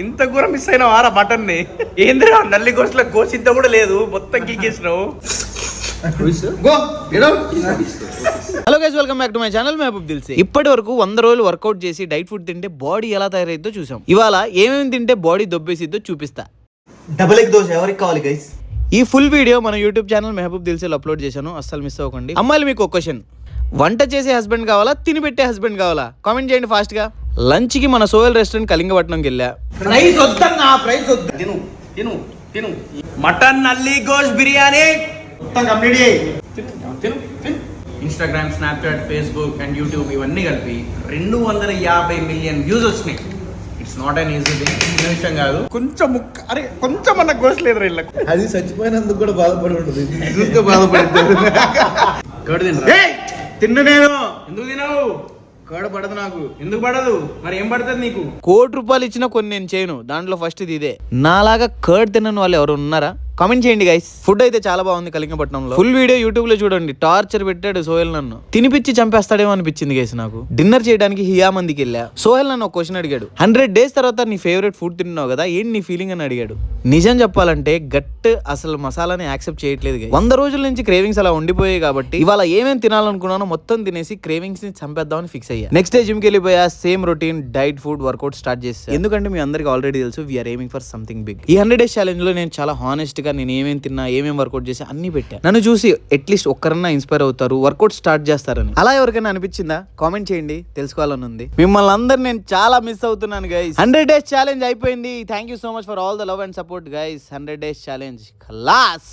ఇంత కూర మిస్ అయినా వారా మటన్ ని ఏందిరా నల్లి గోసుల గోసింత కూడా లేదు మొత్తం గీకేసినావు. Hello guys, welcome back to my channel Mahboob Dilse. ఇప్పటి వరకు 100 రోజులు వర్కౌట్ చేసి డైట్ ఫుడ్ తింటే బాడీ ఎలా తయారైద్దో చూసాం. ఇవాళ ఏమేమి తింటే బాడీ దొబ్బేసిద్దో చూపిస్తా. డబుల్ ఎగ్ దోశ ఎవరికి కావాలి గైస్? ఈ ఫుల్ వీడియో మన యూట్యూబ్ ఛానల్ మహబూబ్ దిల్సేలో అప్లోడ్ చేశాను, అస్సలు మిస్ అవ్వకండి. అమ్మాయిలు మీకు ఒక క్వశ్చన్, వంట చేసే హస్బెండ్ కావాలా తిని పెట్టే హస్బెండ్ కావాలా? కామెంట్ చేయండి ఫాస్ట్ గా. లంచ్ కి మన సోయల్ రెస్టారెంట్ కళింగపట్నంకి వెళ్ళా. ప్రైస్ వద్దన్నా, ప్రైస్ వద్దు. తిను తిను తిను మటన్ నల్లి గోష్ బిర్యానీ మొత్తం కంప్లీట్ చేయి. తిను తిను. Instagram, Snapchat, Facebook and YouTube ఇవన్నీ కలిపి 250 మిలియన్ వ్యూస్ వచ్చినాయి. It's not an easy thing, చిన్న విషయం కాదు. కొంచెం ముక్క అరే కొంచెం అన్న గోష్ లేదు వీళ్ళకు. అది చచ్చిపోయినందుకు కూడా బాధపడి ఉంటుంది, చూస్తే బాధపడుతుంది. కడు తినరా? తిన్ను నేను. ఎందుకు తినవు? కడు పడదు నాకు. ఎందుకు పడదు? మరి ఏం పడుతుంది నీకు? ₹1,00,00,000 ఇచ్చినా కొన్ని నేను చేయను, దాంట్లో ఫస్ట్ ఇదే. నాలాగా కర్డ్ తినని వాళ్ళు ఎవరు ఉన్నారా? కామెంట్ చేయండి గైస్. ఫుడ్ అయితే చాలా బాగుంది కళింగపట్నంలో. ఫుల్ వీడియో యూట్యూబ్ లో చూడండి. టార్చర్ పెట్టాడు సోహెల్ నన్ను, తినిపిచ్చి చంపేస్తాడేమో అనిపించింది గైస్ నాకు. డిన్నర్ చేయడానికి హియా మందికి వెళ్ళా. సోహెల్ నన్ను ఒక క్వశ్చన్ అడిగాడు, 100 days తర్వాత నీ ఫేవరెట్ ఫుడ్ తిన్నావు కదా, ఏంటి నీ ఫీలింగ్ అని అడిగాడు. నిజం చెప్పాలంటే గట్ అసలు మసాలాని యాక్సెప్ట్ చేయట్లేదు గైస్. 100 రోజుల నుంచి క్రేవింగ్స్ అలా ఉండిపోయాయి కాబట్టి ఇవాళ ఏమేమి తినాలనుకున్నానో మొత్తం తినేసి క్రేవింగ్స్ ని చంపేద్దామని ఫిక్స్ అయ్యా. నెక్స్ట్ డే జిమ్ కి వెళ్ళిపోయా. Same routine diet food workout start చేసా. ఎందుకంటే మీ అందరికి ఆల్రెడీ తెలుసు, we're aiming for something big. ఈ 100 days ఛాలెంజ్ లో నేను చాలా హానెస్ట్ గా నేను ఏమేమి తిన్నా, ఏమేమి వర్కౌట్ చేసి అన్ని పెట్టా. నన్ను చూసి అట్లీస్ట్ ఒక్కరన్నా ఇన్స్పైర్ అవుతారు, వర్కౌట్ స్టార్ట్ చేస్తారని. అలా ఎవరికైనా అనిపించిందా? కామెంట్ చేయండి, తెలుసుకోవాలని ఉంది. మిమ్మల్ని అందరు నేను చాలా మిస్ అవుతున్నాను గైస్. 100 days ఛాలెంజ్ అయిపోయింది. Thank you so much for all the love and support guys. 100 days challenge ఖలాస్.